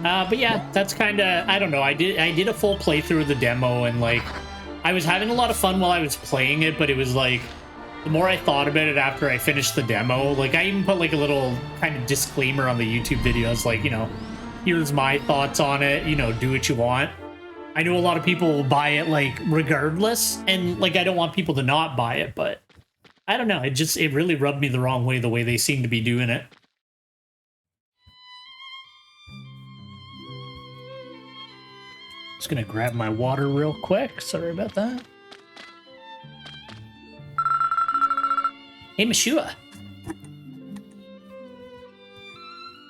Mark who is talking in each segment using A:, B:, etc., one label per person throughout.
A: But yeah, that's kind of, I don't know. I did a full playthrough of the demo, and like, I was having a lot of fun while I was playing it, but it was like, the more I thought about it after I finished the demo, like I even put like a little kind of disclaimer on the YouTube videos, like, you know, here's my thoughts on it, you know, do what you want. I know a lot of people will buy it like regardless, and like I don't want people to not buy it, but I don't know, it really rubbed me the wrong way, the way they seem to be doing it. Just gonna grab my water real quick, sorry about that. Hey, Mashua.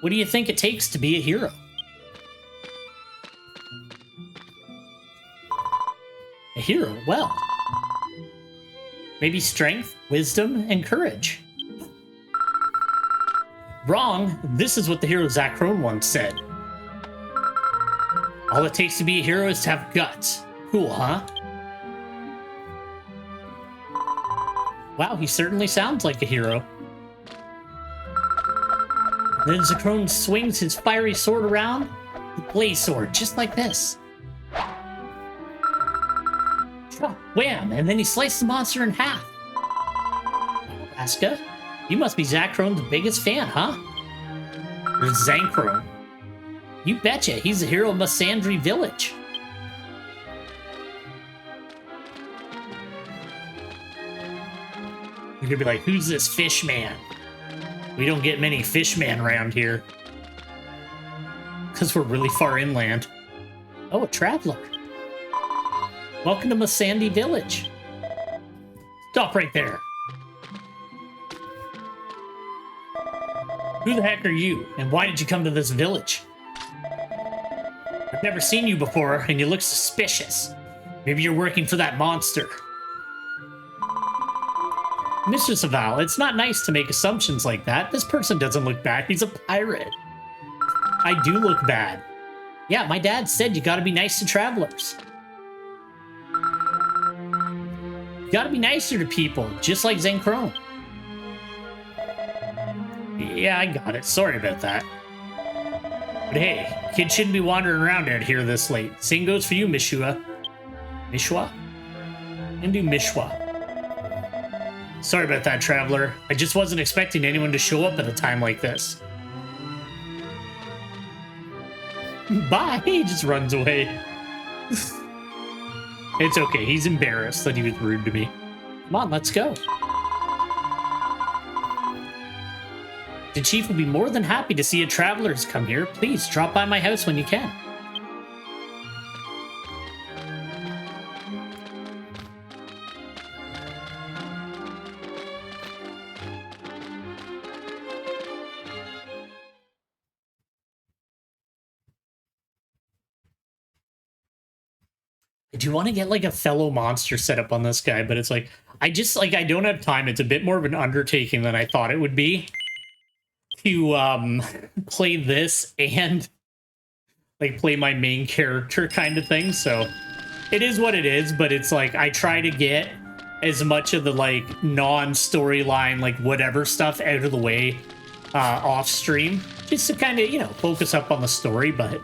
A: What do you think it takes to be a hero? A hero? Well, maybe strength, wisdom, and courage. Wrong. This is what the hero Zach Crone once said. All it takes to be a hero is to have guts. Cool, huh? Wow, he certainly sounds like a hero. Then Zachrone swings his fiery sword around, the blaze sword, just like this. Wham! And then he sliced the monster in half. Aska, you must be Zacchrone's biggest fan, huh? Or Zanchrone. You betcha, he's the hero of Melsandy village. You're gonna be like, who's this fish man? We don't get many fish men around here. Because we're really far inland. Oh, a traveler. Welcome to Melsandy village. Stop right there. Who the heck are you, and why did you come to this village? I've never seen you before, and you look suspicious. Maybe you're working for that monster. Mr. Saval, it's not nice to make assumptions like that. This person doesn't look bad. He's a pirate. I do look bad. Yeah, my dad said you gotta be nice to travelers. You gotta be nicer to people, just like Zanchrone. Yeah, I got it. Sorry about that. But hey, kids shouldn't be wandering around out here this late. Same goes for you, Mishua. Mishwa? And do Mishwa. Sorry about that, traveler. I just wasn't expecting anyone to show up at a time like this. Bye! He just runs away. It's okay. He's embarrassed that he was rude to me. Come on, let's go. The chief will be more than happy to see a traveler's come here. Please, drop by my house when you can. I do want to get like a fellow monster set up on this guy, but it's like, I don't have time. It's a bit more of an undertaking than I thought it would be to play this and like play my main character kind of thing. So it is what it is, but it's like, I try to get as much of the like non-storyline, like whatever stuff out of the way off stream, just to kind of, you know, focus up on the story. But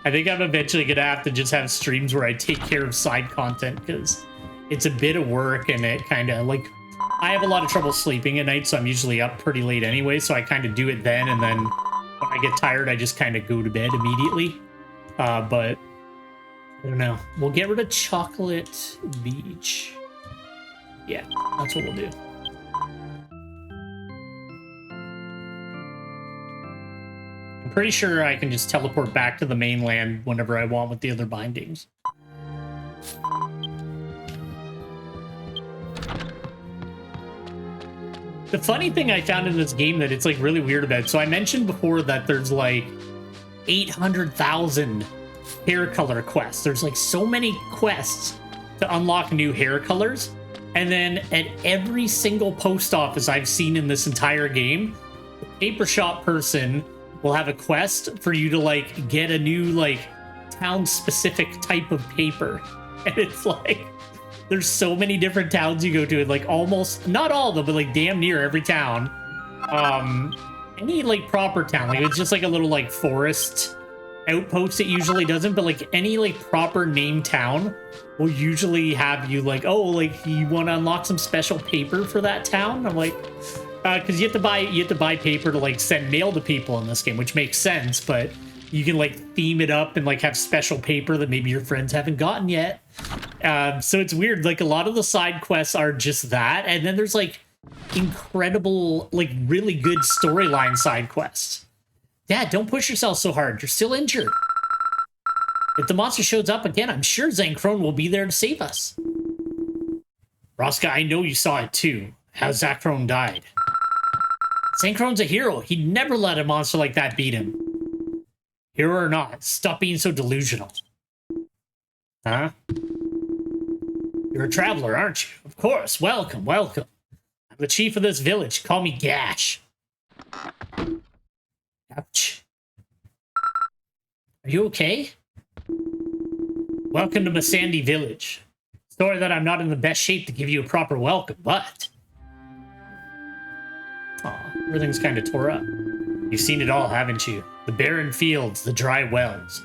A: I think I'm eventually gonna have to just have streams where I take care of side content, because it's a bit of work, and it kind of like, I have a lot of trouble sleeping at night, so I'm usually up pretty late anyway, so I kind of do it then, and then when I get tired, I just kind of go to bed immediately. But I don't know. We'll get rid of Chocolate Beach. Yeah, that's what we'll do. I'm pretty sure I can just teleport back to the mainland whenever I want with the other bindings. The funny thing I found in this game that it's like really weird about, so I mentioned before that there's like 800,000 hair color quests. There's like so many quests to unlock new hair colors. And then at every single post office I've seen in this entire game, the paper shop person will have a quest for you to like get a new like town specific type of paper. And it's like, there's so many different towns you go to, and like almost, not all of them, but like damn near every town. any like proper town, like it's just like a little like forest outpost, it usually doesn't, but like any like proper named town will usually have you like, oh, like you want to unlock some special paper for that town. I'm like, because you have to buy paper to like send mail to people in this game, which makes sense, but you can like theme it up and like have special paper that maybe your friends haven't gotten yet. So it's weird, like a lot of the side quests are just that, and then there's like incredible, like really good storyline side quests. Dad, don't push yourself so hard. You're still injured. If the monster shows up again, I'm sure Zanchrone will be there to save us. Roska, I know you saw it too, how Zanchrone died. Zanchrone's a hero. He'd never let a monster like that beat him. Hero or not, stop being so delusional. Huh? You're a traveler, aren't you? Of course. Welcome, welcome. I'm the chief of this village. Call me Gash. Ouch. Are you okay? Welcome to Melsandy Village. Sorry that I'm not in the best shape to give you a proper welcome, but... Aw, everything's kind of tore up. You've seen it all, haven't you? The barren fields, the dry wells,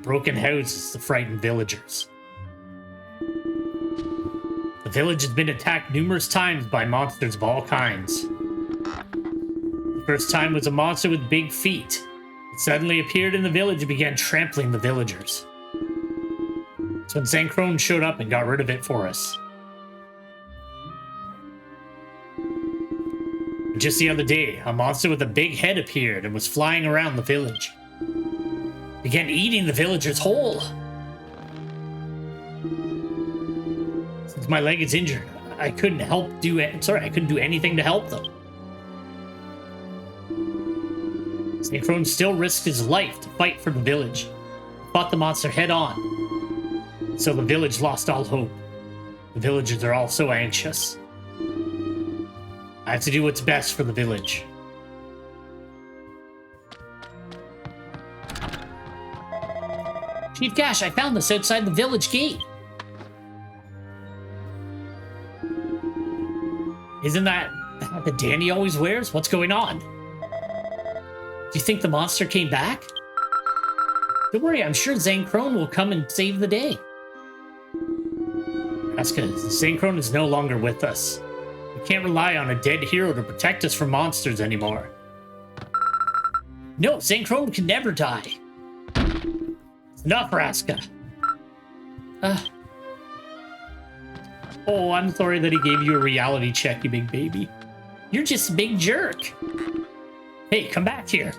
A: broken houses, the frightened villagers. The village has been attacked numerous times by monsters of all kinds. The first time was a monster with big feet. It suddenly appeared in the village and began trampling the villagers. So when Zanchrone showed up and got rid of it for us. Just the other day, a monster with a big head appeared and was flying around the village. It began eating the villagers whole. Since my leg is injured, I couldn't do anything to help them. Zanchrone still risked his life to fight for the village. He fought the monster head on. So the village lost all hope. The villagers are all so anxious. I have to do what's best for the village. Chief Gash, I found this outside the village gate. Isn't that the Danny always wears? What's going on? Do you think the monster came back? Don't worry, I'm sure Zanchrone will come and save the day. That's because Zanchrone is no longer with us. We can't rely on a dead hero to protect us from monsters anymore. No, Zanchrone can never die. Enough, Raska. Oh, I'm sorry that he gave you a reality check, you big baby. You're just a big jerk. Hey, come back here.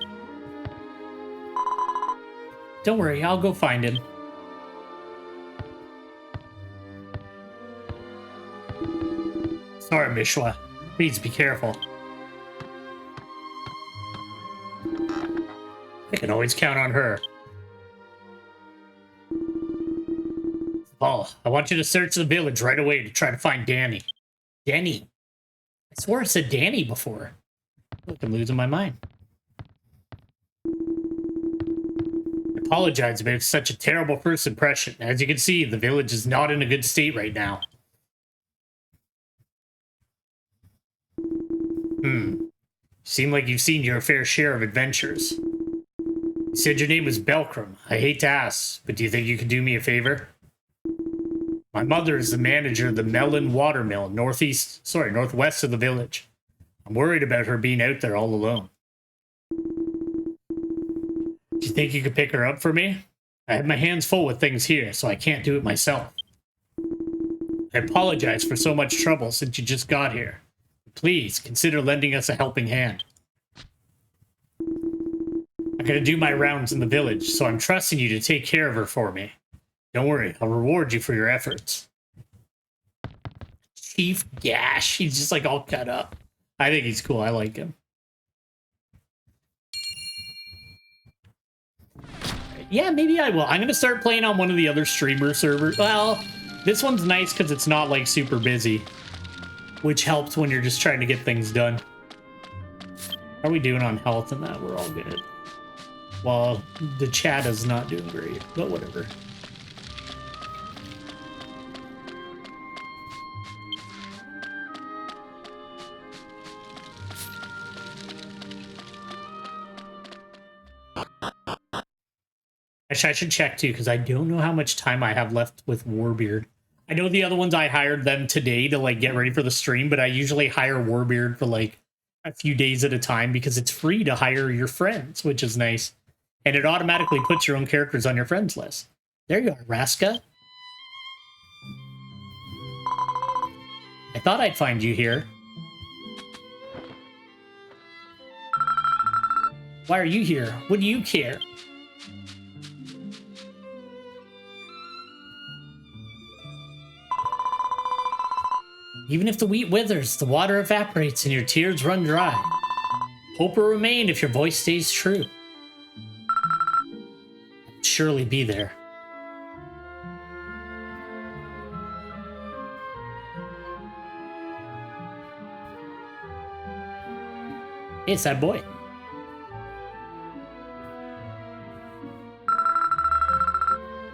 A: Don't worry, I'll go find him. Sorry, Mishwa. Please be careful. I can always count on her. Paul, I want you to search the village right away to try to find Danny. Danny? I swore I said Danny before. Look, I'm losing my mind. I apologize about such a terrible first impression. As you can see, the village is not in a good state right now. Seem like you've seen your fair share of adventures. You said your name was Belkram. I hate to ask, but do you think you could do me a favor? My mother is the manager of the Melon Watermill, northwest of the village. I'm worried about her being out there all alone. Do you think you could pick her up for me? I have my hands full with things here, so I can't do it myself. I apologize for so much trouble since you just got here. Please, consider lending us a helping hand. I'm going to do my rounds in the village, so I'm trusting you to take care of her for me. Don't worry, I'll reward you for your efforts. Chief Gash, he's just like all cut up. I think he's cool, I like him. Yeah, maybe I will. I'm going to start playing on one of the other streamer servers. Well, this one's nice because it's not like super busy, which helps when you're just trying to get things done. How are we doing on health and that? We're all good. Well, the chat is not doing great, but whatever. Actually, I should check too, because I don't know how much time I have left with Warbeard. I know the other ones I hired them today to like get ready for the stream, but I usually hire Warbeard for like a few days at a time because it's free to hire your friends, which is nice. And it automatically puts your own characters on your friends list. There you are, Raska. I thought I'd find you here. Why are you here? What do you care? Even if the wheat withers, the water evaporates and your tears run dry. Hope will remain if your voice stays true. I'll surely be there. Hey, it's that boy.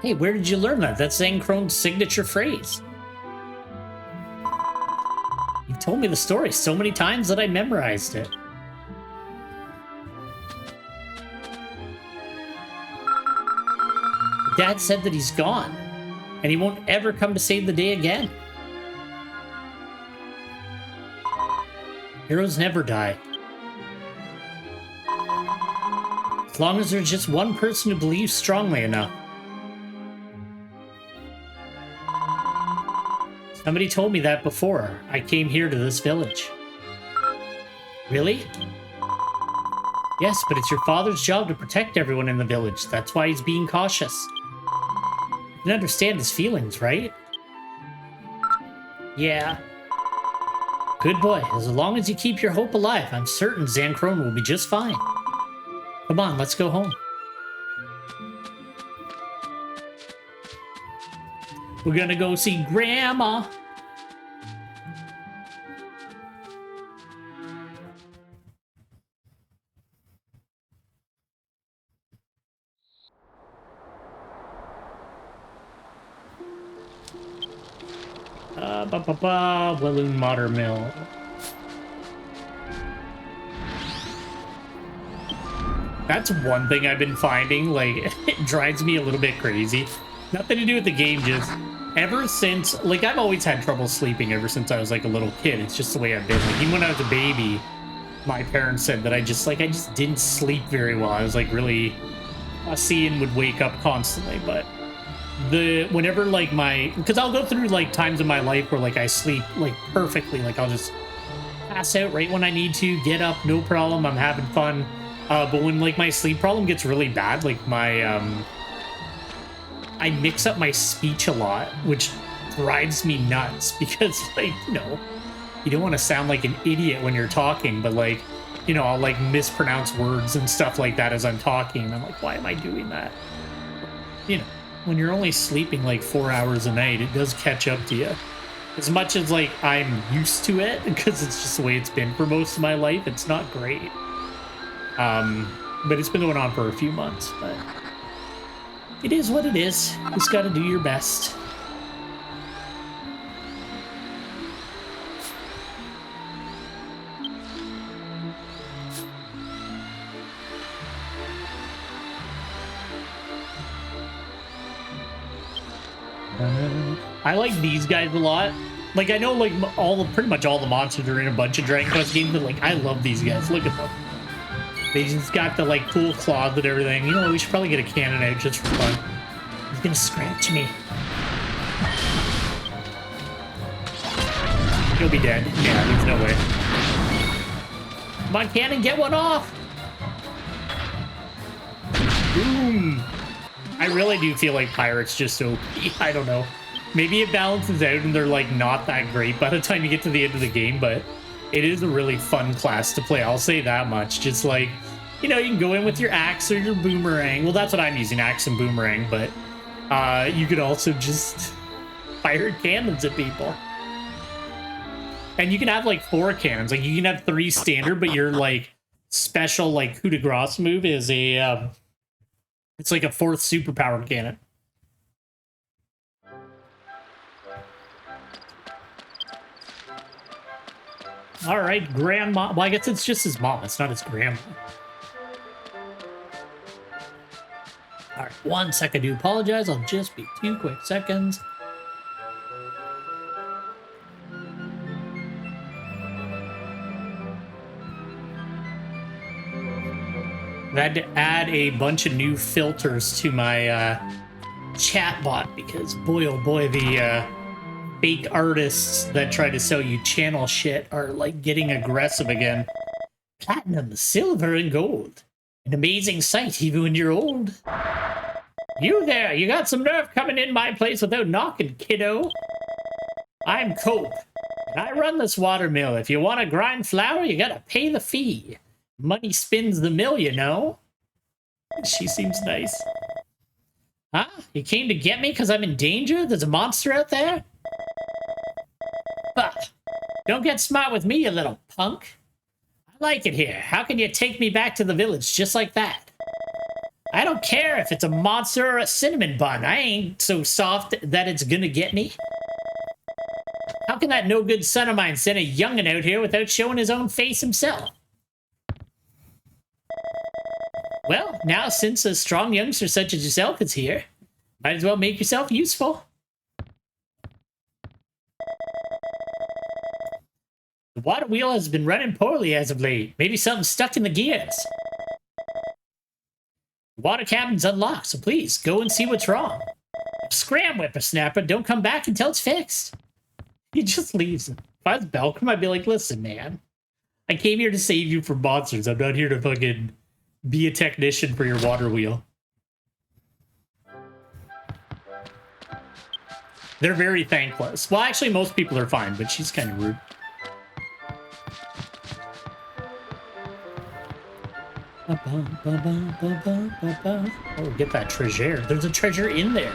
A: Hey, where did you learn that? That's Zankrone's signature phrase. You've told me the story so many times that I memorized it. Dad said that he's gone, and he won't ever come to save the day again. Heroes never die. As long as there's just one person who believes strongly enough. Somebody told me that before I came here to this village. Really? Yes, but it's your father's job to protect everyone in the village. That's why he's being cautious. You can understand his feelings, right? Yeah. Good boy. As long as you keep your hope alive, I'm certain Zankrone will be just fine. Come on, let's go home. We're gonna go see Grandma. Walloon Motor Mill. That's one thing I've been finding, like, it drives me a little bit crazy. Nothing to do with the game, just ever since, like, I've always had trouble sleeping ever since I was, like, a little kid. It's just the way I've been. Like, even when I was a baby, my parents said that I just didn't sleep very well. I was, like, really fussy and would wake up constantly, but whenever, like, because I'll go through, like, times in my life where, like, I sleep, like, perfectly. Like, I'll just pass out right when I need to, get up, no problem, I'm having fun. But when, like, my sleep problem gets really bad, like, I mix up my speech a lot, which drives me nuts because, like, you know, you don't want to sound like an idiot when you're talking, but, like, you know, I'll, like, mispronounce words and stuff like that as I'm talking. And I'm like, why am I doing that? You know, when you're only sleeping, like, 4 hours a night, it does catch up to you. As much as, like, I'm used to it, because it's just the way it's been for most of my life, it's not great. But it's been going on for a few months, but it is what it is. You just gotta do your best. I like these guys a lot. Like, I know, like, pretty much all the monsters are in a bunch of Dragon Quest games, but, like, I love these guys. Look at them. They just got the, like, cool claws and everything. You know, we should probably get a cannon out just for fun. He's gonna scratch me. He'll be dead. Yeah, there's no way. Come on, cannon, get one off! Boom! I really do feel like Pirate's just OP. I don't know. Maybe it balances out and they're, like, not that great by the time you get to the end of the game, but it is a really fun class to play, I'll say that much. Just, like, you know, you can go in with your axe or your boomerang. Well, that's what I'm using, axe and boomerang, but you could also just fire cannons at people. And you can have, like, 4 cannons. Like, you can have 3 standard, but your, like, special, like, coup de grace move is a, it's like a 4th superpower cannon. All right, grandma. Well, I guess it's just his mom. It's not his grandma. All right, 1 second. I do apologize. I'll just be 2 quick seconds. I had to add a bunch of new filters to my chatbot because boy, oh boy, the fake artists that try to sell you channel shit are like getting aggressive again. Platinum, silver, and gold. An amazing sight even when you're old. You there, you got some nerve coming in my place without knocking, kiddo. I'm Cope, and I run this water mill. If you want to grind flour, you gotta pay the fee. Money spins the mill, you know. She seems nice. Huh? You came to get me because I'm in danger? There's a monster out there? But don't get smart with me, you little punk. I like it here. How can you take me back to the village just like that? I don't care if it's a monster or a cinnamon bun. I ain't so soft that it's gonna get me. How can that no-good son of mine send a youngin' out here without showing his own face himself? Well, now since a strong youngster such as yourself is here, might as well make yourself useful. The water wheel has been running poorly as of late. Maybe something's stuck in the gears. The water cabin's unlocked, so please, go and see what's wrong. Scram, whippersnapper, don't come back until it's fixed. He just leaves. If I was Belcom, I'd be like, listen, man. I came here to save you from monsters. I'm not here to fucking be a technician for your water wheel. They're very thankless. Well, actually, most people are fine, but she's kind of rude. Oh, get that treasure. There's a treasure in there.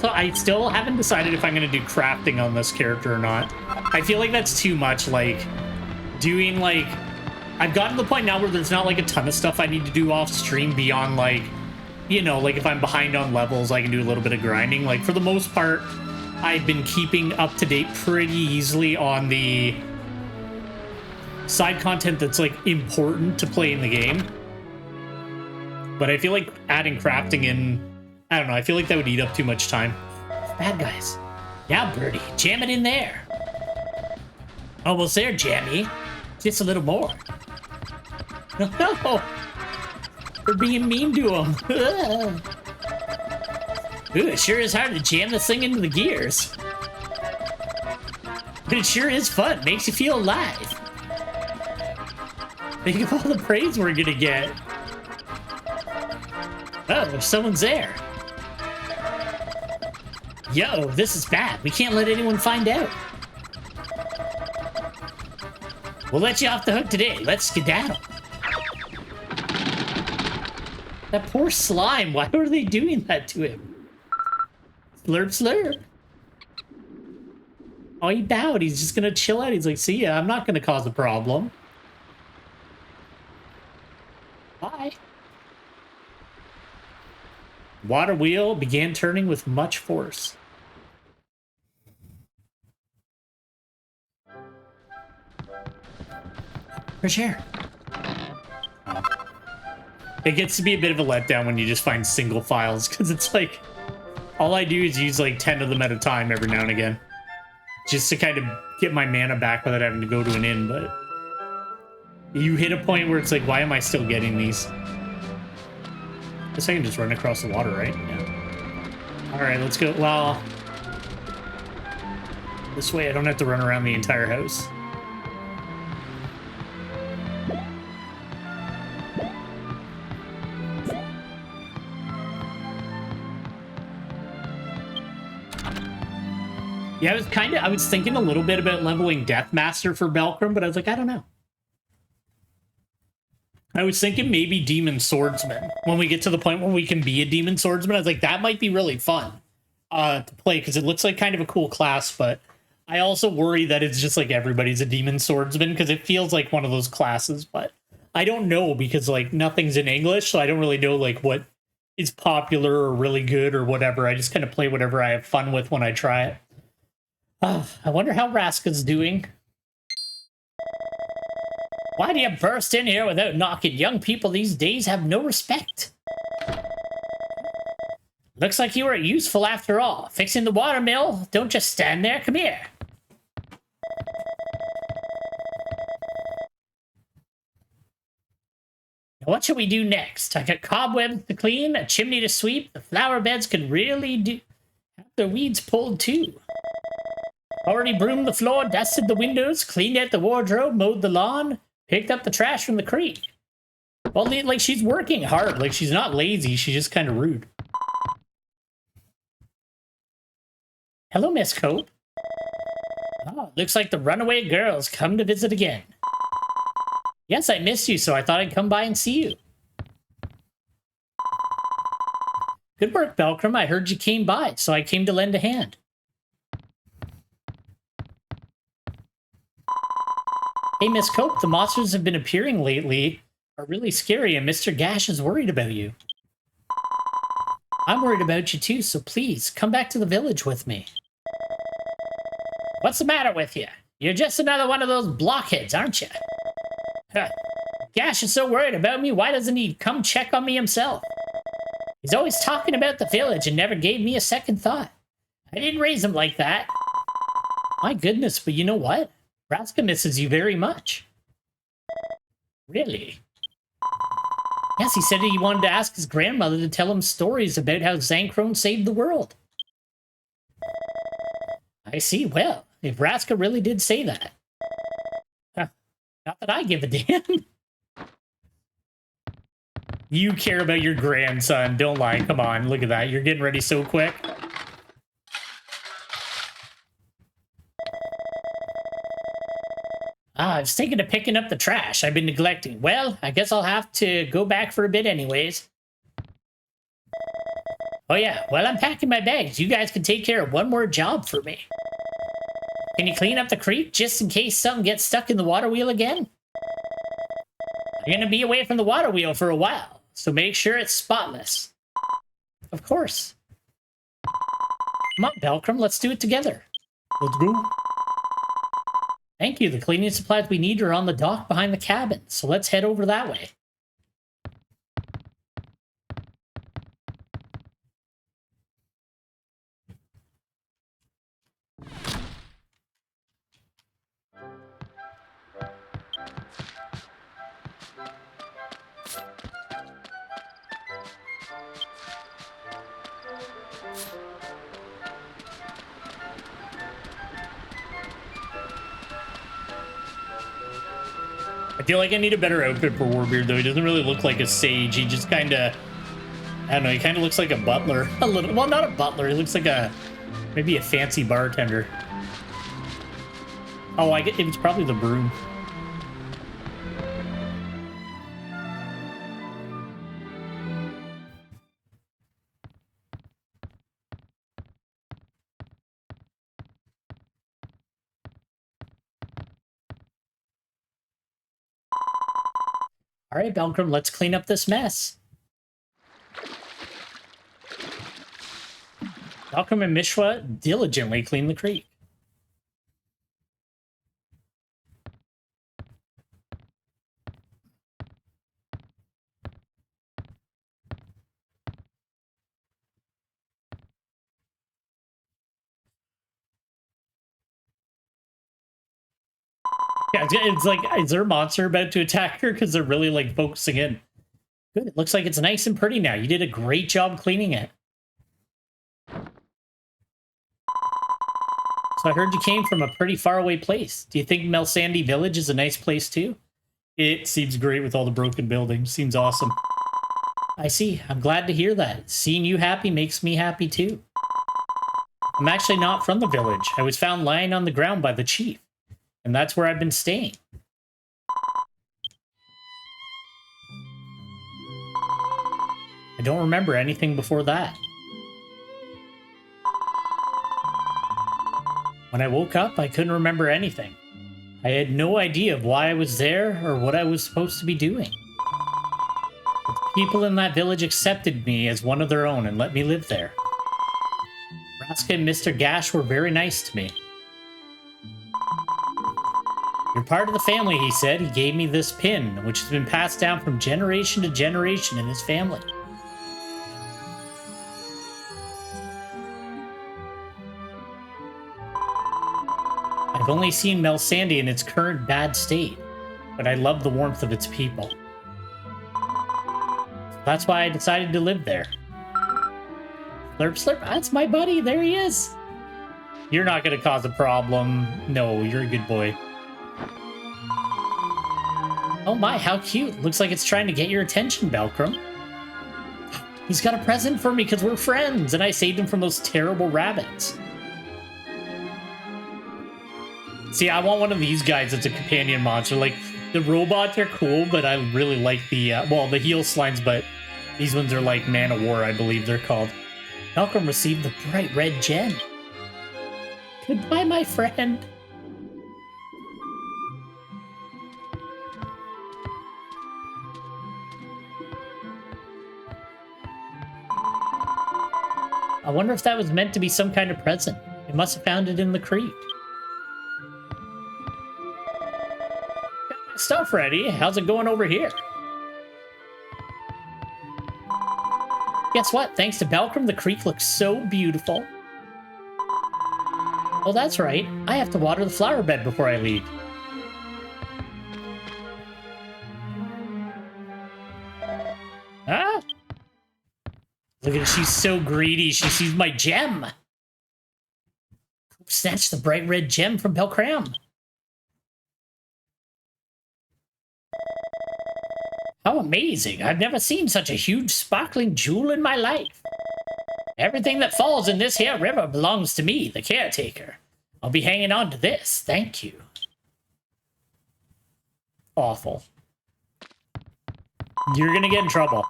A: I still haven't decided if I'm going to do crafting on this character or not. I feel like that's too much, like, doing, like... I've gotten to the point now where there's not, like, a ton of stuff I need to do off stream beyond, like, you know, like, if I'm behind on levels, I can do a little bit of grinding. Like, for the most part, I've been keeping up to date pretty easily on the side content that's, like, important to play in the game. But I feel like adding crafting in... I don't know, I feel like that would eat up too much time. Bad guys. Now, Birdie, jam it in there. Almost there, Jammy. Just a little more. No! We're being mean to him. Ooh, it sure is hard to jam this thing into the gears. But it sure is fun. Makes you feel alive. Think of all the praise we're gonna get. Oh, someone's there. Yo, this is bad. We can't let anyone find out. We'll let you off the hook today. Let's skedaddle. That poor slime. Why are they doing that to him? Slurp, slurp. Oh, he bowed. He's just gonna chill out. He's like, see ya. I'm not gonna cause a problem. Bye. Water wheel began turning with much force. Fresh air. Oh. It gets to be a bit of a letdown when you just find single files, because it's like, all I do is use like 10 of them at a time every now and again. Just to kind of get my mana back without having to go to an inn, but you hit a point where it's like, why am I still getting these? I guess I can just run across the water, right? Yeah. Alright, let's go. Well, this way I don't have to run around the entire house. Yeah, I was thinking a little bit about leveling Deathmaster for Belcrum, but I was like, I don't know. I was thinking maybe Demon Swordsman. When we get to the point where we can be a Demon Swordsman, I was like, that might be really fun to play, because it looks like kind of a cool class, but I also worry that it's just like everybody's a Demon Swordsman, because it feels like one of those classes, but I don't know, because like nothing's in English, so I don't really know like what is popular or really good or whatever. I just kind of play whatever I have fun with when I try it. I wonder how Raska's doing. Why do you burst in here without knocking? Young people these days have no respect. Looks like you were useful after all. Fixing the watermill. Don't just stand there. Come here. Now what should we do next? I got cobwebs to clean, a chimney to sweep. The flower beds could really have their weeds pulled too. Already broomed the floor, dusted the windows, cleaned out the wardrobe, mowed the lawn, picked up the trash from the creek. Well, like, she's working hard. Like, she's not lazy. She's just kind of rude. Hello, Miss Cope. Oh, looks like the runaway girl's come to visit again. Yes, I missed you, so I thought I'd come by and see you. Good work, Belcrum. I heard you came by, so I came to lend a hand. Hey, Miss Cope, the monsters have been appearing lately are really scary, and Mr. Gash is worried about you. I'm worried about you too, so please, come back to the village with me. What's the matter with you? You're just another one of those blockheads, aren't you? Gash is so worried about me, why doesn't he come check on me himself? He's always talking about the village and never gave me a second thought. I didn't raise him like that. My goodness, but you know what? Raska misses you very much. Really? Yes, he said he wanted to ask his grandmother to tell him stories about how Zanchrone saved the world. I see. Well, if Raska really did say that. Not that I give a damn. You care about your grandson. Don't lie. Come on. Look at that. You're getting ready so quick. I was thinking of picking up the trash I've been neglecting. Well, I guess I'll have to go back for a bit anyways. Oh yeah, while I'm packing my bags, you guys can take care of one more job for me. Can you clean up the creek just in case something gets stuck in the water wheel again? I'm gonna be away from the water wheel for a while, so make sure it's spotless. Of course. Come on, Belcrum, let's do it together. Let's go. Thank you. The cleaning supplies we need are on the dock behind the cabin, so let's head over that way. I feel like I need a better outfit for Warbeard, though. He doesn't really look like a sage. He just kind of... I don't know, he kind of looks like a butler. A little... Well, not a butler. He looks like a... Maybe a fancy bartender. Oh, I get... It's probably the broom. All right, Belcrum, let's clean up this mess. Belcrum and Mishra diligently clean the creek. Yeah, it's like, is there a monster about to attack her? Because they're really, like, focusing in. Good, it looks like it's nice and pretty now. You did a great job cleaning it. So I heard you came from a pretty faraway place. Do you think Melsandy Village is a nice place, too? It seems great with all the broken buildings. Seems awesome. I see. I'm glad to hear that. Seeing you happy makes me happy, too. I'm actually not from the village. I was found lying on the ground by the chief. And that's where I've been staying. I don't remember anything before that. When I woke up, I couldn't remember anything. I had no idea of why I was there or what I was supposed to be doing. But the people in that village accepted me as one of their own and let me live there. Raska and Mr. Gash were very nice to me. You're part of the family, he said. He gave me this pin, which has been passed down from generation to generation in his family. I've only seen Melsandy in its current bad state, but I love the warmth of its people. That's why I decided to live there. Slurp, slurp, that's my buddy, there he is. You're not gonna cause a problem. No, you're a good boy. Oh my, how cute. Looks like it's trying to get your attention, Belcrum. He's got a present for me because we're friends, and I saved him from those terrible rabbits. See, I want one of these guys that's a companion monster. Like, the robots are cool, but I really like the, well, the heel slimes, but these ones are like Man of War, I believe they're called. Malcolm received the bright red gem. Goodbye, my friend. I wonder if that was meant to be some kind of present. It must have found it in the creek. Got my stuff ready. How's it going over here? Guess what? Thanks to Belcrum, the creek looks so beautiful. Oh, that's right. I have to water the flower bed before I leave. Ah! Look at it. She's so greedy. She sees my gem. Snatch the bright red gem from Belcrum. How amazing. I've never seen such a huge sparkling jewel in my life. Everything that falls in this here river belongs to me, the caretaker. I'll be hanging on to this. Thank you. Awful. You're gonna get in trouble.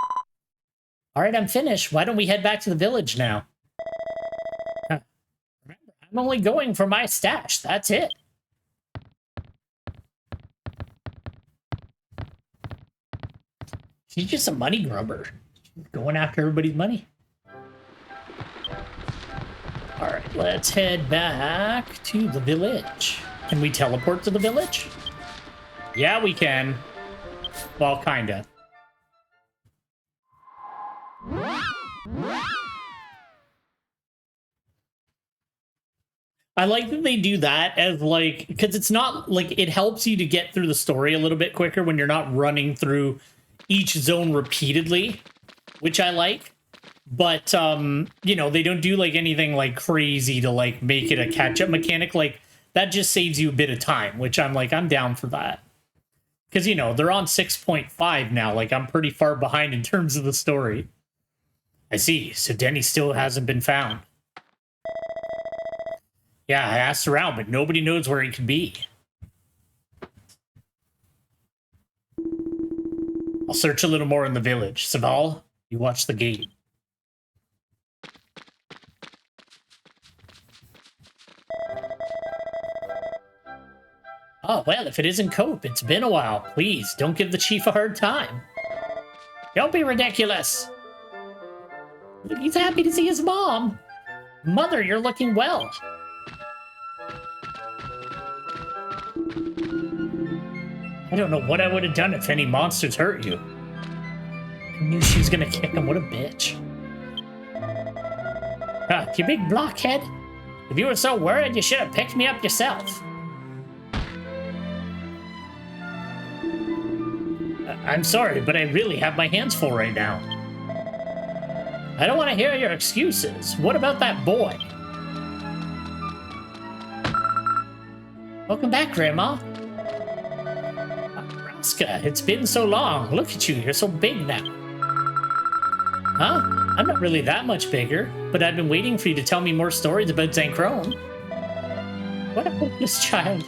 A: All right, I'm finished. Why don't we head back to the village now? Remember, I'm only going for my stash. That's it. She's just a money grubber. She's going after everybody's money. All right, let's head back to the village. Can we teleport to the village? Yeah, we can. Well, kinda. I like that they do that as like, because it's not like, it helps you to get through the story a little bit quicker when you're not running through each zone repeatedly, which I like. But, you know, they don't do like anything like crazy to like make it a catch-up mechanic. Like, that just saves you a bit of time, which I'm like, I'm down for that. Because, you know, they're on 6.5 now. Like, I'm pretty far behind in terms of the story. I see. So Denny still hasn't been found. Yeah, I asked around, but nobody knows where he could be. I'll search a little more in the village. Saval, you watch the gate. Oh, well, if it isn't Cope, it's been a while. Please, don't give the chief a hard time. Don't be ridiculous. He's happy to see his mom. Mother, you're looking well. I don't know what I would have done if any monsters hurt you. I knew she was gonna kick him. What a bitch. You big blockhead. If you were so worried, you should have picked me up yourself. I'm sorry, but I really have my hands full right now. I don't want to hear your excuses. What about that boy? Welcome back, Grandma. Raska, it's been so long. Look at you, you're so big now. Huh? I'm not really that much bigger, but I've been waiting for you to tell me more stories about Zanchrone. What a hopeless child.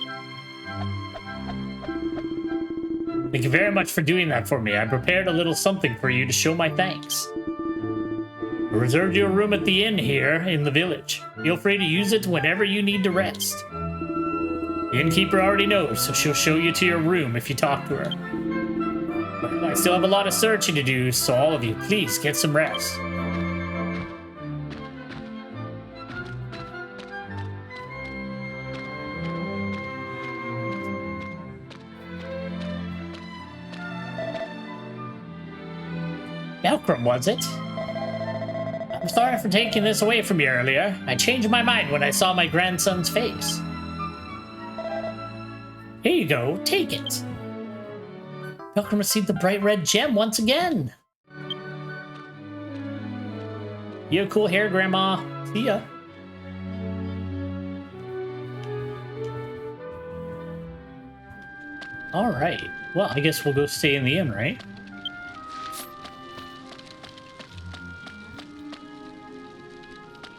A: Thank you very much for doing that for me. I prepared a little something for you to show my thanks. I reserved you a room at the inn here in the village. Feel free to use it whenever you need to rest. The innkeeper already knows, so she'll show you to your room if you talk to her. But I still have a lot of searching to do, so all of you, please get some rest. Belcrum, was it? I'm sorry for taking this away from you earlier. I changed my mind when I saw my grandson's face. Here you go, take it. Belcrum received the bright red gem once again. You have cool hair, Grandma. See ya. Alright. Well, I guess we'll go stay in the inn, right?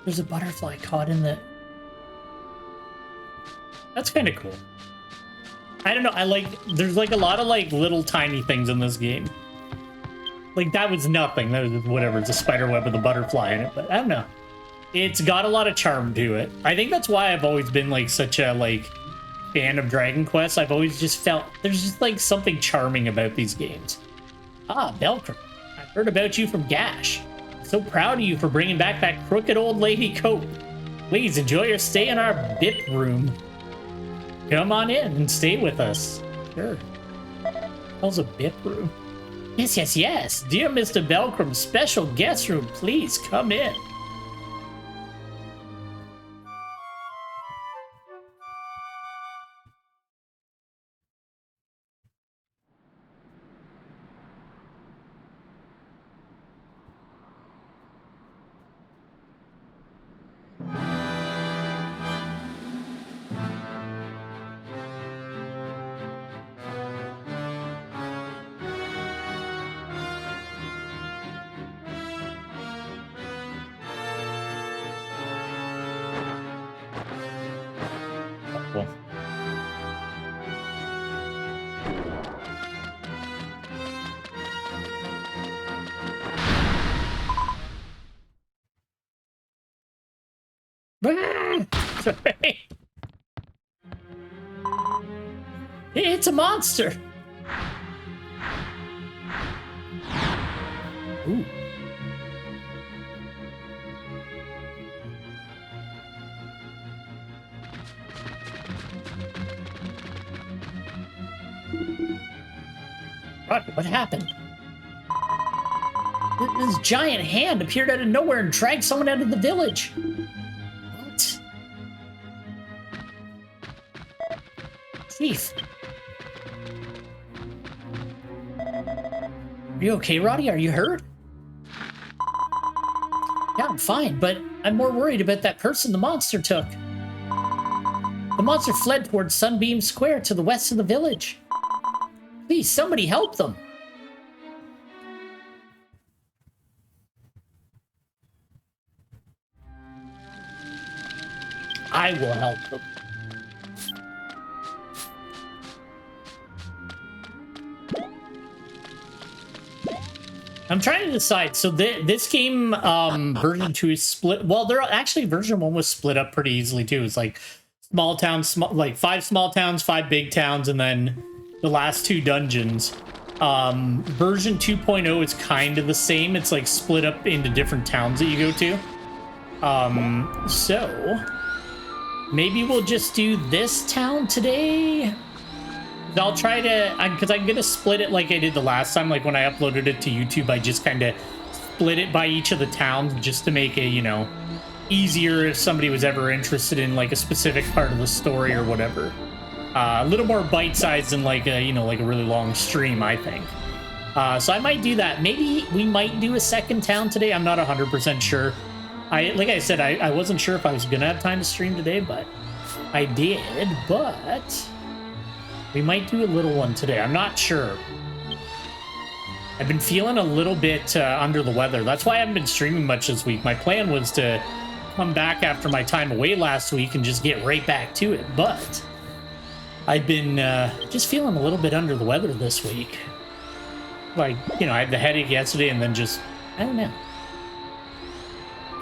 A: There's a butterfly caught in the... That's kind of cool. I don't know, there's like a lot of like little tiny things in this game. Like that was nothing, that was whatever, it's a spider web with a butterfly in it, but I don't know. It's got a lot of charm to it. I think that's why I've always been like such a like fan of Dragon Quest. I've always just felt there's just like something charming about these games. Ah, Belcrum, I've heard about you from Gash. So proud of you for bringing back that crooked old lady coat. Please enjoy your stay in our BIP room. Come on in and stay with us. Sure. How's a BIP room? Yes, yes, yes. Dear Mr. Belcrum, special guest room. Please come in. Sorry. It's a monster. Ooh. What happened? This giant hand appeared out of nowhere and dragged someone out of the village. What? Chief. Are you okay, Roddy? Are you hurt? Yeah, I'm fine, but I'm more worried about that person the monster took. The monster fled towards Sunbeam Square to the west of the village. Please, somebody help them. I will help them. I'm trying to decide. So this game, version 2 is split. Well, actually version 1 was split up pretty easily too. It's like small towns, like 5 small towns, 5 big towns, and then the last 2 dungeons. Version 2.0 is kind of the same. It's like split up into different towns that you go to. So maybe we'll just do this town today. I'll try to, because I'm going to split it like I did the last time. Like when I uploaded it to YouTube, I just kind of split it by each of the towns just to make it, you know, easier if somebody was ever interested in like a specific part of the story or whatever. A little more bite-sized than like a, you know, like a really long stream, I think. So I might do that. Maybe we might do a second town today. I'm not 100% sure. Like I said, I wasn't sure if I was going to have time to stream today, but I did. But we might do a little one today. I'm not sure. I've been feeling a little bit under the weather. That's why I haven't been streaming much this week. My plan was to come back after my time away last week and just get right back to it. But I've been just feeling a little bit under the weather this week. Like, you know, I had the headache yesterday and then just, I don't know.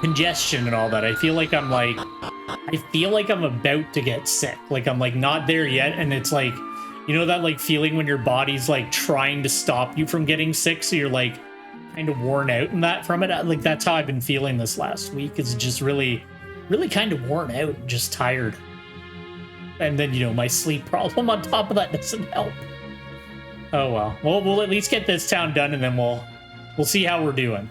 A: Congestion and all that. I feel like I'm about to get sick. Like I'm like not there yet. And it's like, you know that like feeling when your body's like trying to stop you from getting sick. So you're like kind of worn out and that from it. Like that's how I've been feeling this last week. It's just really, really kind of worn out, just tired. And then, you know, my sleep problem on top of that doesn't help. Oh, well. We'll at least get this town done and then we'll We'll see how we're doing.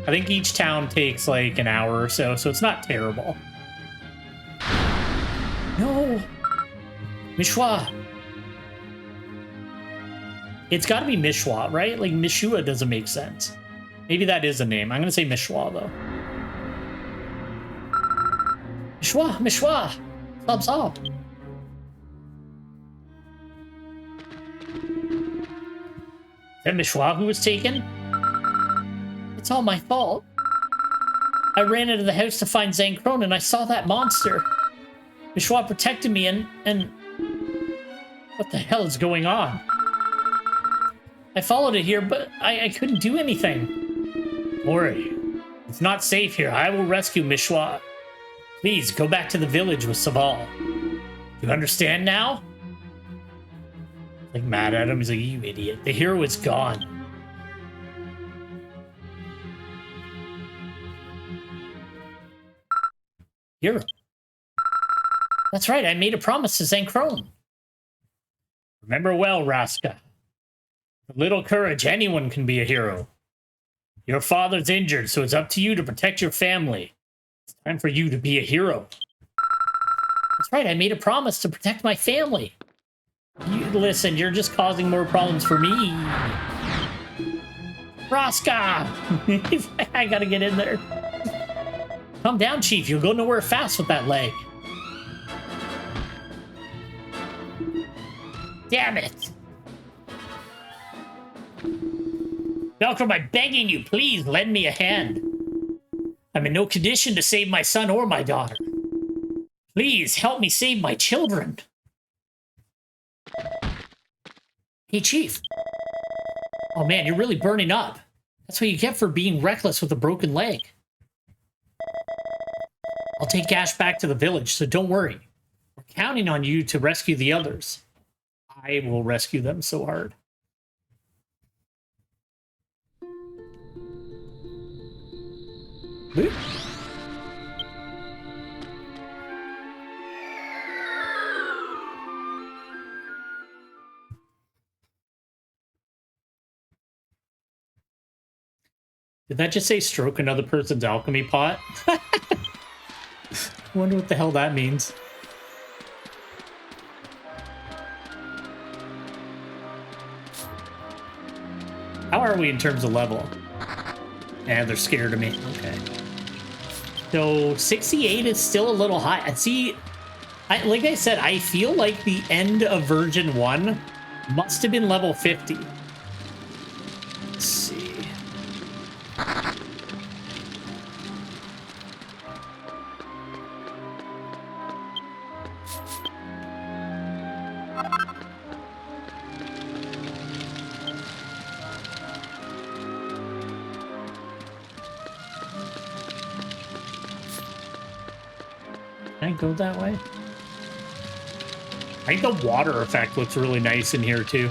A: I think each town takes like an hour or so, so it's not terrible. No! Mishwa! It's gotta be Mishwa, right? Like, Mishua doesn't make sense. Maybe that is a name. I'm gonna say Mishwa, though. Mishwa! Mishwa! Stop, stop! Is that Mishwa who was taken? It's all my fault. I ran into the house to find Zankron and I saw that monster. Mishwa protected me and... What the hell is going on? I followed it here, but I couldn't do anything. Don't worry. It's not safe here. I will rescue Mishwa. Please, go back to the village with Saval. You understand now? Like, mad at him. He's like, you idiot. The hero is gone. Hero? That's right. I made a promise to Zankron. Remember well, Raska. With little courage, anyone can be a hero. Your father's injured, so it's up to you to protect your family. It's time for you to be a hero. That's right, I made a promise to protect my family. Listen, you're just causing more problems for me. Raska! I gotta get in there. Calm down, Chief. You'll go nowhere fast with that leg. Damn it! Malcolm, I'm begging you, please lend me a hand. I'm in no condition to save my son or my daughter. Please help me save my children. Hey, Chief. Oh man, you're really burning up. That's what you get for being reckless with a broken leg. I'll take Ash back to the village, so don't worry. We're counting on you to rescue the others. I will rescue them so hard. Boop. Did that just say stroke another person's alchemy pot? I wonder what the hell that means. How are we in terms of level? Yeah, they're scared of me. Okay. So 68 is still a little high. See, like I said, I feel like the end of version 1 must have been level 50. Let's see. Can I go that way? I think the water effect looks really nice in here too.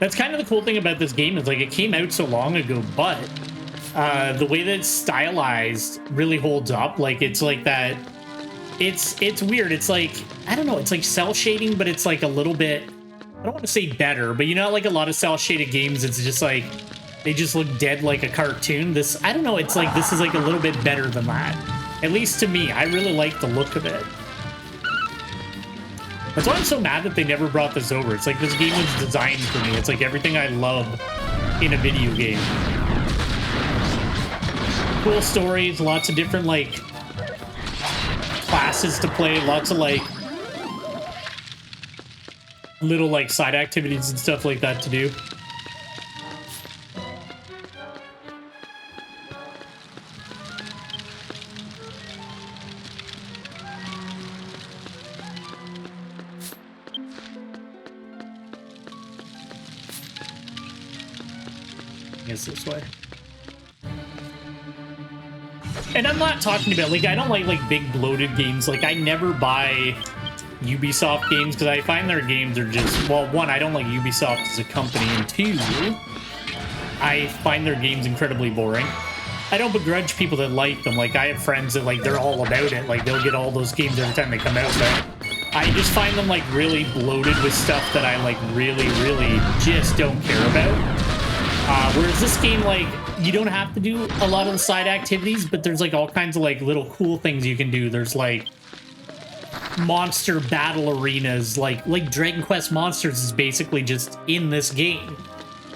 A: That's kind of the cool thing about this game is like it came out so long ago, but the way that it's stylized really holds up. Like it's like that. It's weird. It's like, I don't know. It's like cell shading, but it's like a little bit, I don't want to say better, but you know, like a lot of cell shaded games, it's just like, they just look dead like a cartoon. This, I don't know. It's like, this is like a little bit better than that. At least to me, I really like the look of it. That's why I'm so mad that they never brought this over. It's like this game was designed for me. It's like everything I love in a video game. Cool stories, lots of different like classes to play, lots of like little like side activities and stuff like that to do. This way. And I'm not talking about, like, I don't like big bloated games. Like, I never buy Ubisoft games because I find their games are just, well, one, I don't like Ubisoft as a company, and two, I find their games incredibly boring. I don't begrudge people that like them. Like, I have friends that, like, they're all about it. Like, they'll get all those games every time they come out, but I just find them like really bloated with stuff that I like really just don't care about. Whereas this game, like, you don't have to do a lot of the side activities, but there's like all kinds of like little cool things you can do. There's like monster battle arenas, like Dragon Quest Monsters is basically just in this game.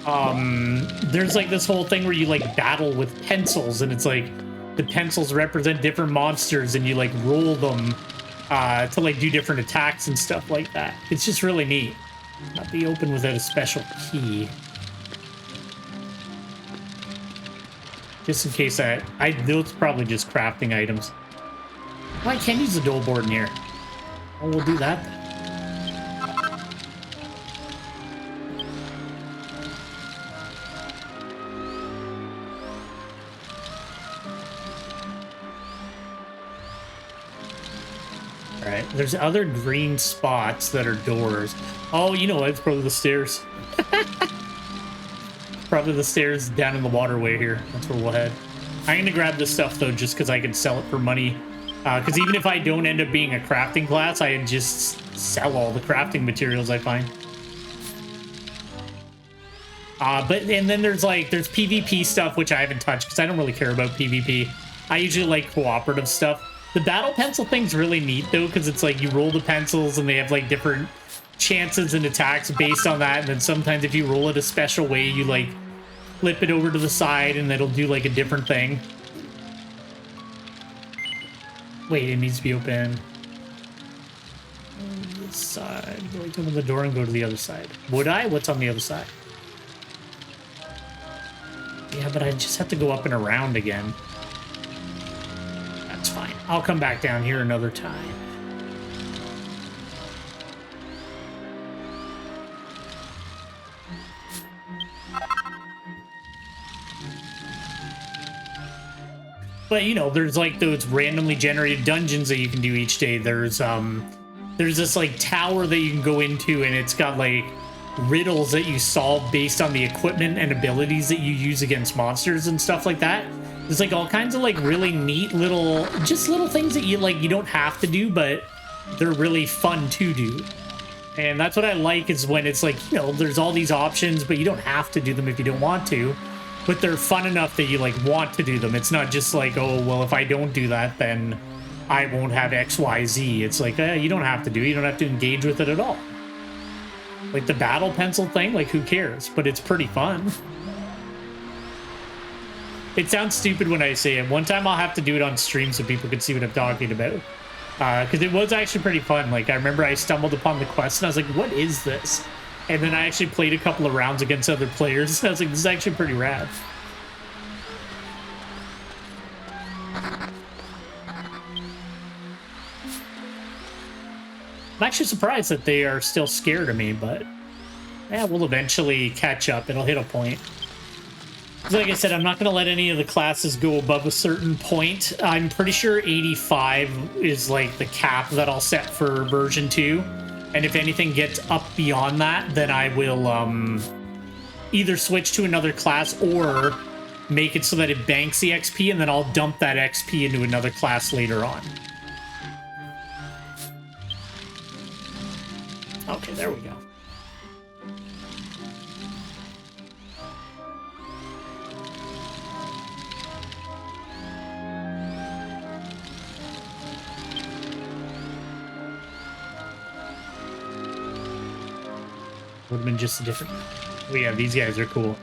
A: There's like this whole thing where you like battle with pencils, and it's like the pencils represent different monsters, and you like roll them to like do different attacks and stuff like that. It's just really neat. Not be open without a special key. Just in case those probably just crafting items. Well, I can use the dole board in here. Oh, we'll do that then. Alright, there's other green spots that are doors. Oh, you know what? It's probably the stairs. Probably the stairs down in the waterway here. That's where we'll head. I'm gonna grab this stuff though, just because I can sell it for money. Because even if I don't end up being a crafting class, I just sell all the crafting materials I find. And then there's PvP stuff, which I haven't touched because I don't really care about PvP. I usually like cooperative stuff. The battle pencil thing's really neat though, because it's like you roll the pencils and they have like different chances and attacks based on that. And then sometimes if you roll it a special way, you like flip it over to the side and it'll do like a different thing. Wait, it needs to be open. On this side. Go open the door and go to the other side. Would I? What's on the other side? Yeah, but I just have to go up and around again. That's fine. I'll come back down here another time. But, you know, there's like those randomly generated dungeons that you can do each day. There's this like tower that you can go into, and it's got like riddles that you solve based on the equipment and abilities that you use against monsters and stuff like that. There's like all kinds of like really neat little things that you don't have to do, but they're really fun to do. And that's what I like, is when it's like, you know, there's all these options, but you don't have to do them if you don't want to. But they're fun enough that you like want to do them. It's not just like, oh, well, if I don't do that, then I won't have X, Y, Z. It's like, you don't have to do it. You don't have to engage with it at all. Like the battle pencil thing, like who cares? But it's pretty fun. It sounds stupid when I say it. One time I'll have to do it on stream so people can see what I'm talking about. Because it was actually pretty fun. Like I remember I stumbled upon the quest and I was like, what is this? And then I actually played a couple of rounds against other players. I was like, this is actually pretty rad. I'm actually surprised that they are still scared of me, but yeah, we'll eventually catch up. It'll hit a point. Like I said, I'm not going to let any of the classes go above a certain point. I'm pretty sure 85 is like the cap that I'll set for version 2. And if anything gets up beyond that, then I will either switch to another class or make it so that it banks the XP, and then I'll dump that XP into another class later on. Okay, there we go. Would have been just a different... Oh yeah, these guys are cool.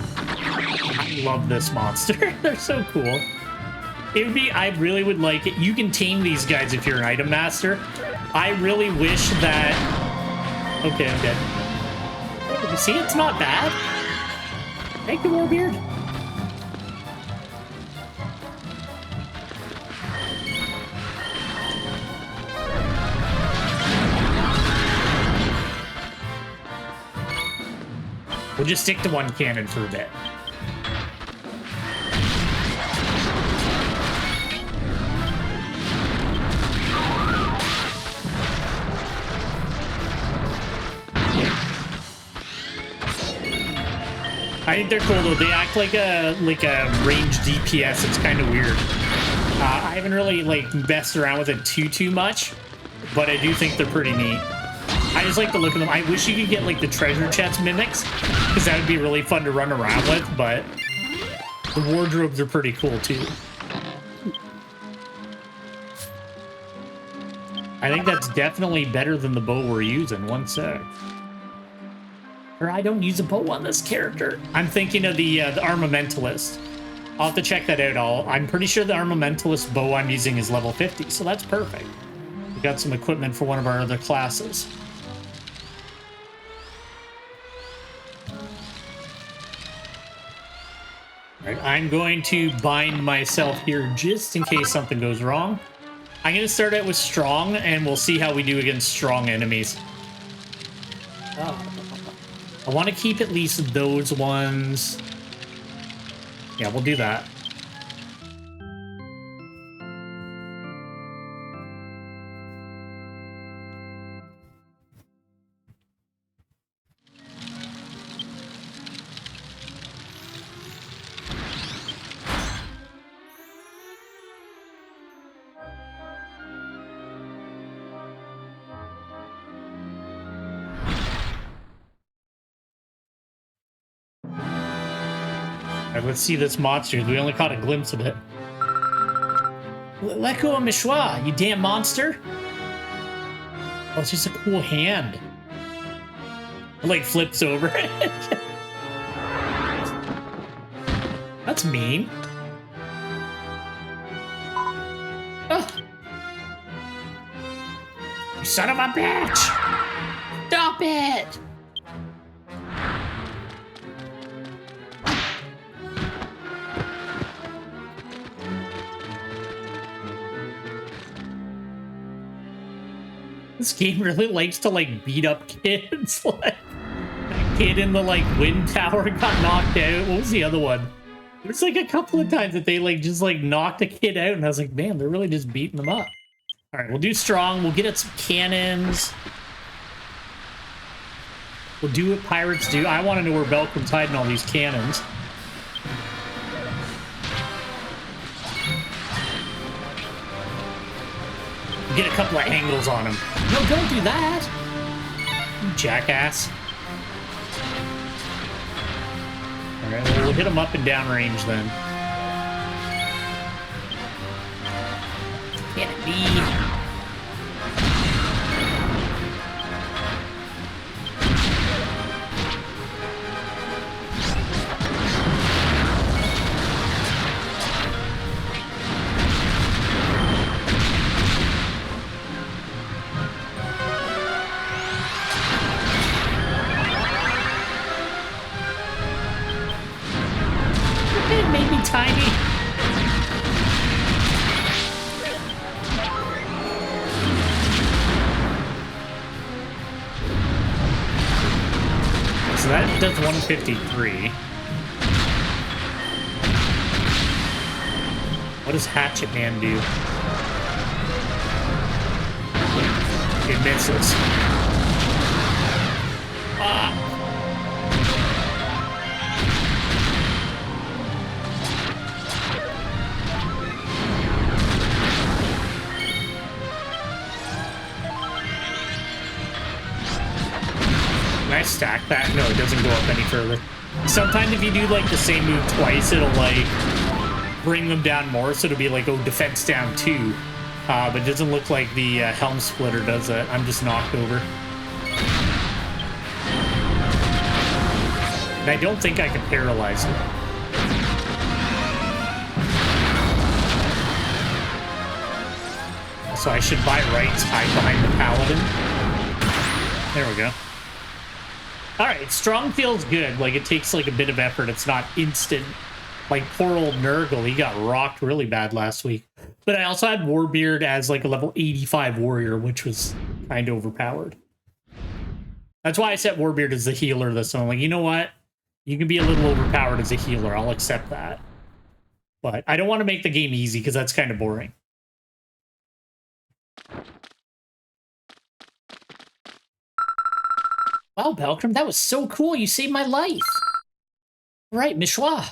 A: I love this monster. They're so cool. It would be... I really would like it. You can tame these guys if you're an item master. I really wish that... Okay, I'm dead. You see, it's not bad. Thank you, Warbeard. We'll just stick to one cannon for a bit. I think they're cool though. They act like a range DPS. It's kind of weird. I haven't really like messed around with it too much, but I do think they're pretty neat. I just like the look of them. I wish you could get like the treasure chest mimics, because that would be really fun to run around with, but the wardrobes are pretty cool too. I think that's definitely better than the bow we're using. One sec. Or I don't use a bow on this character. I'm thinking of the Armamentalist. I'll have to check that out. I'm pretty sure the Armamentalist bow I'm using is level 50, so that's perfect. We got some equipment for one of our other classes. All right, I'm going to bind myself here just in case something goes wrong. I'm going to start out with strong, and we'll see how we do against strong enemies. I want to keep at least those ones. Yeah, we'll do that. Alright, let's see this monster. We only caught a glimpse of it. Let go of Mishwa, you damn monster! Oh, it's just a cool hand. It, like, flips over. That's mean. Oh. You son of a bitch! Stop it! This game really likes to, like, beat up kids. Like, that kid in the, like, wind tower got knocked out. What was the other one? There's, like, a couple of times that they, like, just, like, knocked a kid out, and I was like, man, they're really just beating them up. All right, we'll do strong. We'll get at some cannons. We'll do what pirates do. I want to know where Belcom's hiding all these cannons. Get a couple of angles on him. No, don't do that! You jackass. Alright, well, we'll hit him up and down range then. Can it be? Tiny. So that does 153. What does Hatchet Man do? It misses. Ah. I stack that? No, it doesn't go up any further. Sometimes if you do like the same move twice, it'll like bring them down more, so it'll be like, oh, defense down 2. But it doesn't look like the helm splitter does that. I'm just knocked over. And I don't think I can paralyze it. So I should buy rights, hide behind the paladin. There we go. Alright, strong feels good. Like, it takes, like, a bit of effort. It's not instant. Like, poor old Nurgle, he got rocked really bad last week. But I also had Warbeard as, like, a level 85 warrior, which was kind of overpowered. That's why I set Warbeard as the healer this one. Like, you know what? You can be a little overpowered as a healer. I'll accept that. But I don't want to make the game easy, because that's kind of boring. Wow, Belcom, that was so cool. You saved my life. Right, Mishwa.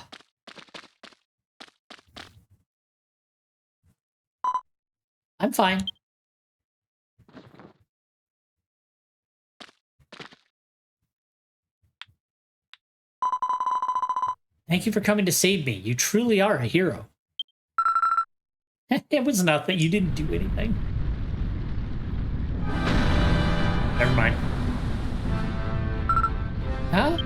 A: I'm fine. Thank you for coming to save me. You truly are a hero. It was nothing. You didn't do anything. Never mind. Huh?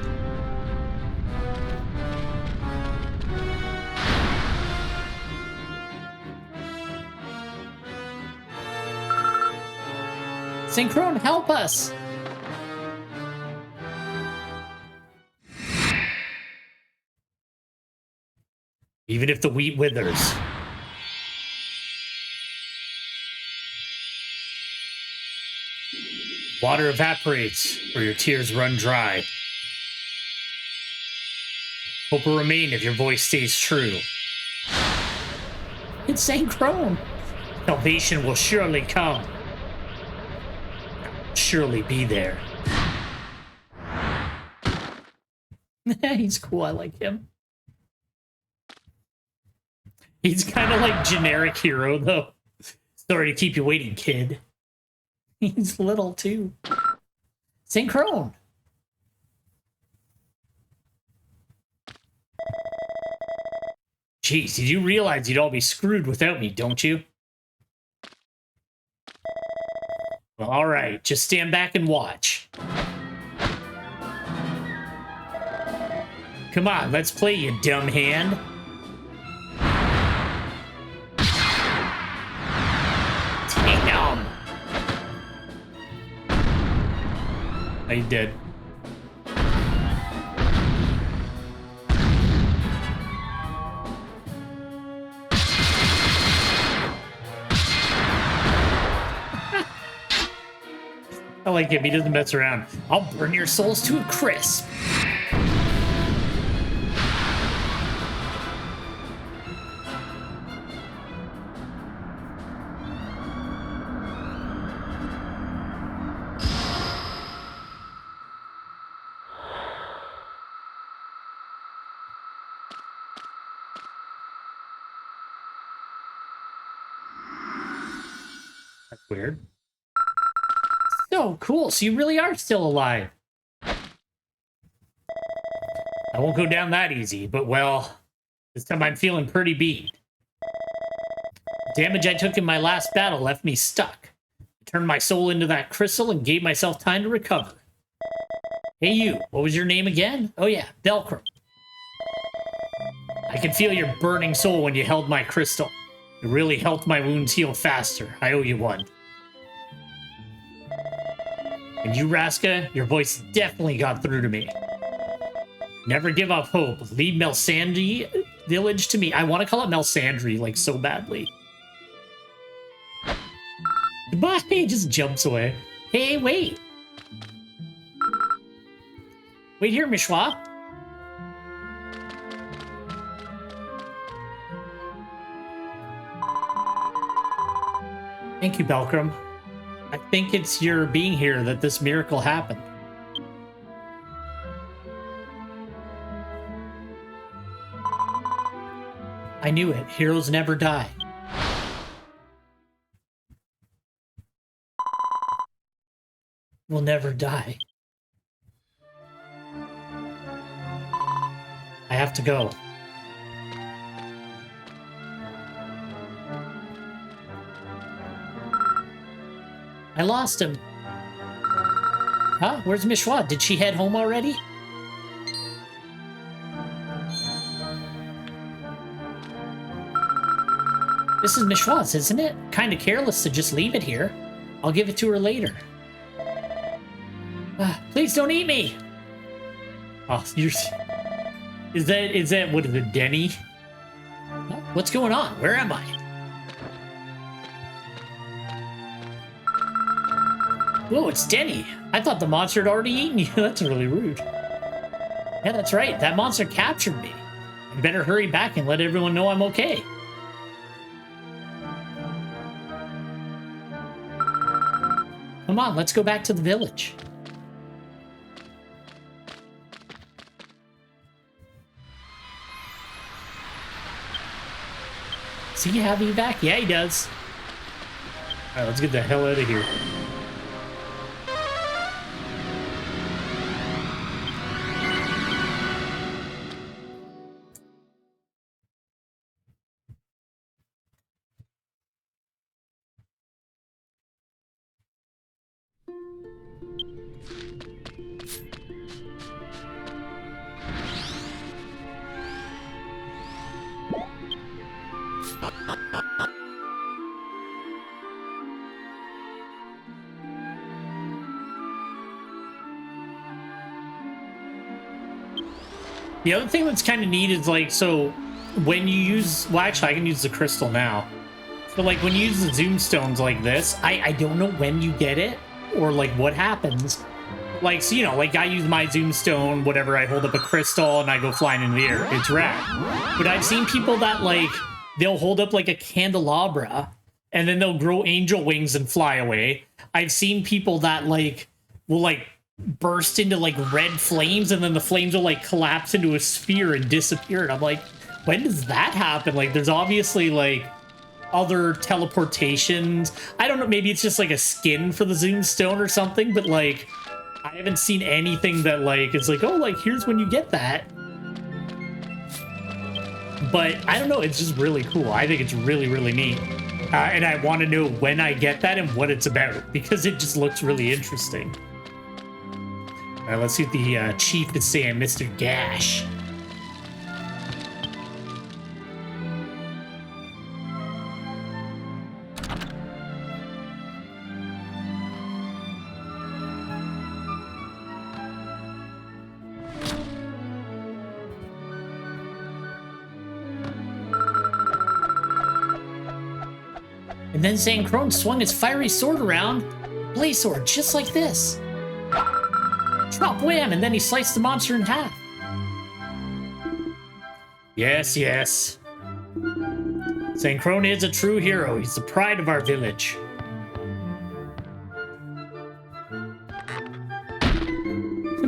A: Synchrone, help us! Even if the wheat withers. Water evaporates, or your tears run dry. Hope will remain if your voice stays true. It's Synchrone. Salvation will surely come. Surely be there. He's cool, I like him. He's kind of like generic hero, though. Sorry to keep you waiting, kid. He's little, too. Synchrone. Jeez, did you realize you'd all be screwed without me, don't you? Well, all right, just stand back and watch. Come on, let's play, you dumb hand. Damn. Oh, you did. I like him. He doesn't mess around. I'll burn your souls to a crisp. That's weird. So cool. So you really are still alive. I won't go down that easy, but well, this time I'm feeling pretty beat. The damage I took in my last battle left me stuck. I turned my soul into that crystal and gave myself time to recover. Hey you, what was your name again? Oh yeah, Belcrum. I could feel your burning soul when you held my crystal. It really helped my wounds heal faster. I owe you one. And you, Raska, your voice definitely got through to me. Never give up hope. Leave Melsandy village to me. I want to call it Melsandy, like, so badly. Goodbye. He just jumps away. Hey, wait. Wait here, Mishwa. Thank you, Belcrum. I think it's your being here that this miracle happened. I knew it. Heroes never die. Will never die. I have to go. I lost him. Huh? Where's Mishwa? Did she head home already? This is Mishwa's, isn't it? Kinda careless to just leave it here. I'll give it to her later. Please don't eat me! Oh, you're... Is that, what is it, Denny? What's going on? Where am I? Whoa, it's Denny. I thought the monster had already eaten you. That's really rude. Yeah, that's right. That monster captured me. I better hurry back and let everyone know I'm okay. Come on, let's go back to the village. Does he have you back? Yeah, he does. Alright, let's get the hell out of here. The other thing that's kind of neat is like, so when you use, well, actually I can use the crystal now. So like when you use the zoom stones like this, I don't know when you get it or like what happens. Like, so, you know, like I use my zoom stone, whatever, I hold up a crystal and I go flying in the air. It's rad. But I've seen people that like, they'll hold up like a candelabra and then they'll grow angel wings and fly away. I've seen people that like, will like burst into like red flames and then the flames will like collapse into a sphere and disappear. And I'm like, when does that happen? Like, there's obviously like other teleportations. I don't know, maybe it's just like a skin for the zoom stone or something, but like I haven't seen anything that like it's like, oh, like here's when you get that. But I don't know, it's just really cool. I think it's really, really neat. And I want to know when I get that and what it's about, because it just looks really interesting. All right, let's see what the chief is saying, Mr. Gash. And then Zancrone swung his fiery sword around, blaze sword, just like this. Drop wham, and then he sliced the monster in half. Yes, yes. Zancrone is a true hero. He's the pride of our village.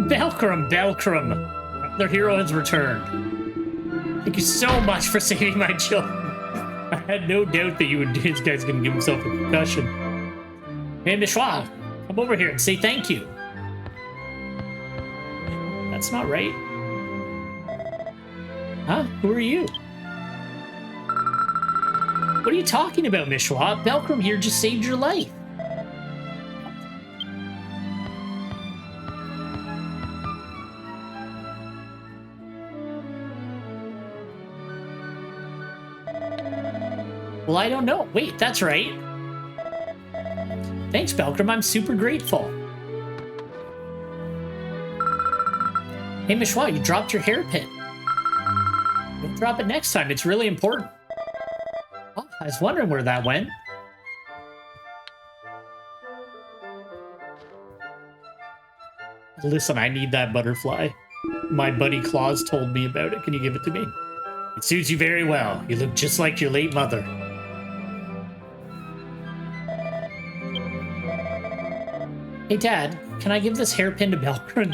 A: Belcrum, Belcrum. Their hero has returned. Thank you so much for saving my children. I had no doubt that this guy's gonna give himself a concussion. Hey, Mishwa, come over here and say thank you. That's not right. Huh? Who are you? What are you talking about, Mishwa? Belcrum here just saved your life. Well, I don't know. Wait, that's right. Thanks, Belcrum. I'm super grateful. Hey, Mishwa, you dropped your hairpin. Don't drop it next time. It's really important. Oh, I was wondering where that went. Listen, I need that butterfly. My buddy Claus told me about it. Can you give it to me? It suits you very well. You look just like your late mother. Hey, Dad, can I give this hairpin to Belcrum?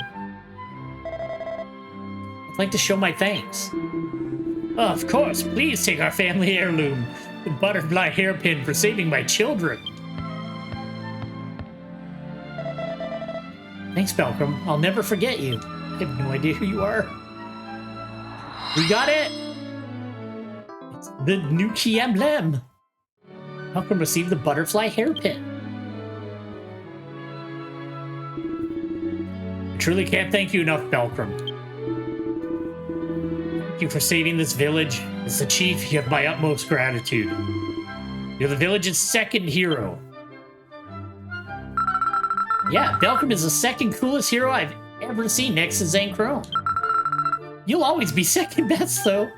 A: I'd like to show my thanks. Oh, of course, please take our family heirloom, the butterfly hairpin, for saving my children. Thanks, Belcrum. I'll never forget you. I have no idea who you are. We got it! It's the new key emblem. Belcrum received the butterfly hairpin. I truly can't thank you enough, Belcrum. Thank you for saving this village. As the chief, you have my utmost gratitude. You're the village's second hero. Yeah, Belcrum is the second coolest hero I've ever seen next to Zancrone. You'll always be second best, though.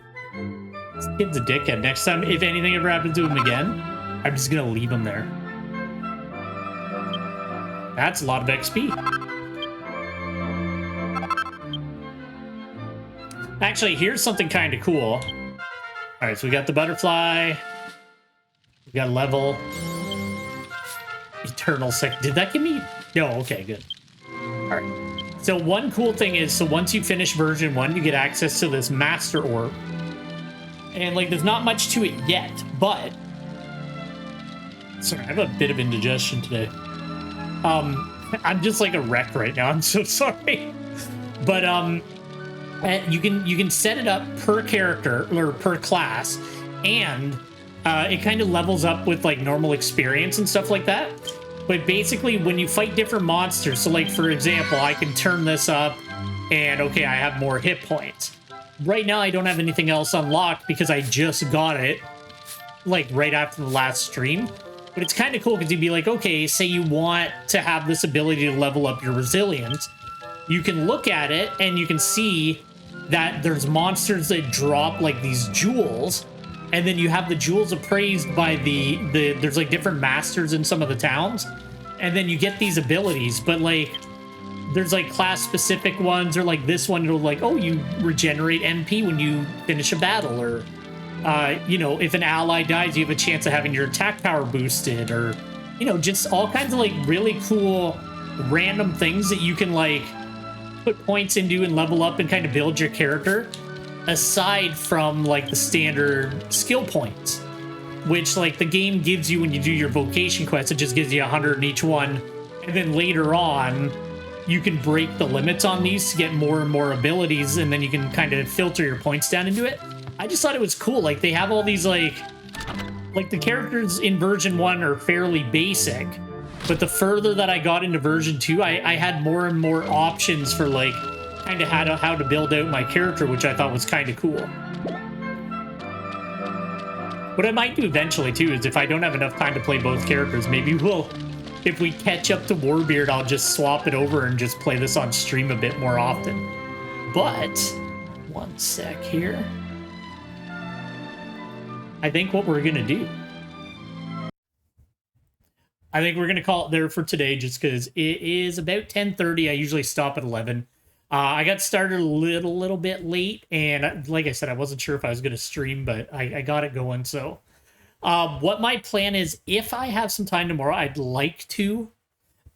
A: This kid's a dickhead. Next time, if anything ever happens to him again, I'm just gonna leave him there. That's a lot of XP. Actually, here's something kind of cool. All right, so we got the butterfly. We got a level. Eternal sec. Did that give me? No, okay, good. All right. So one cool thing is, so once you finish version 1, you get access to this master orb. And like, there's not much to it yet, but Sorry, I have a bit of indigestion today. I'm just like a wreck right now. I'm so sorry. But you can set it up per character or per class, and it kind of levels up with like normal experience and stuff like that. But basically, when you fight different monsters, so like for example, I can turn this up, and okay, I have more hit points. Right now, I don't have anything else unlocked because I just got it like right after the last stream. But it's kind of cool because you'd be like, okay, say you want to have this ability to level up your resilience. You can look at it and you can see that there's monsters that drop like these jewels. And then you have the jewels appraised by there's like different masters in some of the towns. And then you get these abilities, but like there's like class specific ones, or like this one, it'll like, oh, you regenerate MP when you finish a battle, or you know, if an ally dies, you have a chance of having your attack power boosted, or, you know, just all kinds of like really cool random things that you can like put points into and level up and kind of build your character, aside from like the standard skill points, which like the game gives you when you do your vocation quest. It just gives you 100 in each one, and then later on you can break the limits on these to get more and more abilities, and then you can kind of filter your points down into it. I just thought it was cool. Like they have all these like the characters in version 1 are fairly basic, but the further that I got into version 2, I had more and more options for like kind of how to build out my character, which I thought was kind of cool. What I might do eventually too is if I don't have enough time to play both characters, maybe if we catch up to Warbeard, I'll just swap it over and just play this on stream a bit more often. But one sec here. I think what we're gonna do, I think we're gonna call it there for today, just because it is about 10:30. I usually stop at 11. I got started a little bit late, and like I said, I wasn't sure if I was gonna stream, but I got it going. So what my plan is, if I have some time tomorrow, I'd like to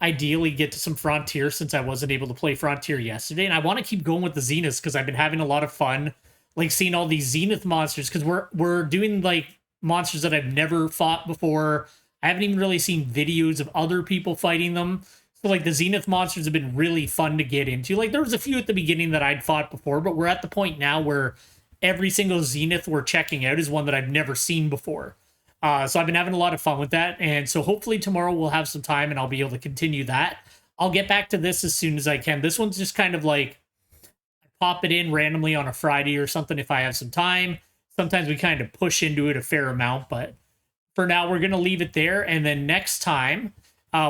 A: ideally get to some Frontier, since I wasn't able to play Frontier yesterday, and I want to keep going with the Zeniths because I've been having a lot of fun like seeing all these Zenith monsters, because we're doing like monsters that I've never fought before. I haven't even really seen videos of other people fighting them. So like the Zenith monsters have been really fun to get into. Like there was a few at the beginning that I'd fought before, but we're at the point now where every single Zenith we're checking out is one that I've never seen before. So I've been having a lot of fun with that. And so hopefully tomorrow we'll have some time and I'll be able to continue that. I'll get back to this as soon as I can. This one's just kind of like, pop it in randomly on a Friday or something if I have some time. Sometimes we kind of push into it a fair amount, but for now we're going to leave it there. And then next time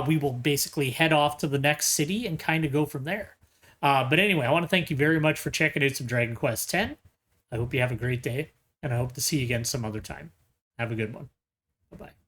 A: we will basically head off to the next city and kind of go from there. But anyway, I want to thank you very much for checking out some Dragon Quest X. I hope you have a great day, and I hope to see you again some other time. Have a good one. Bye-bye.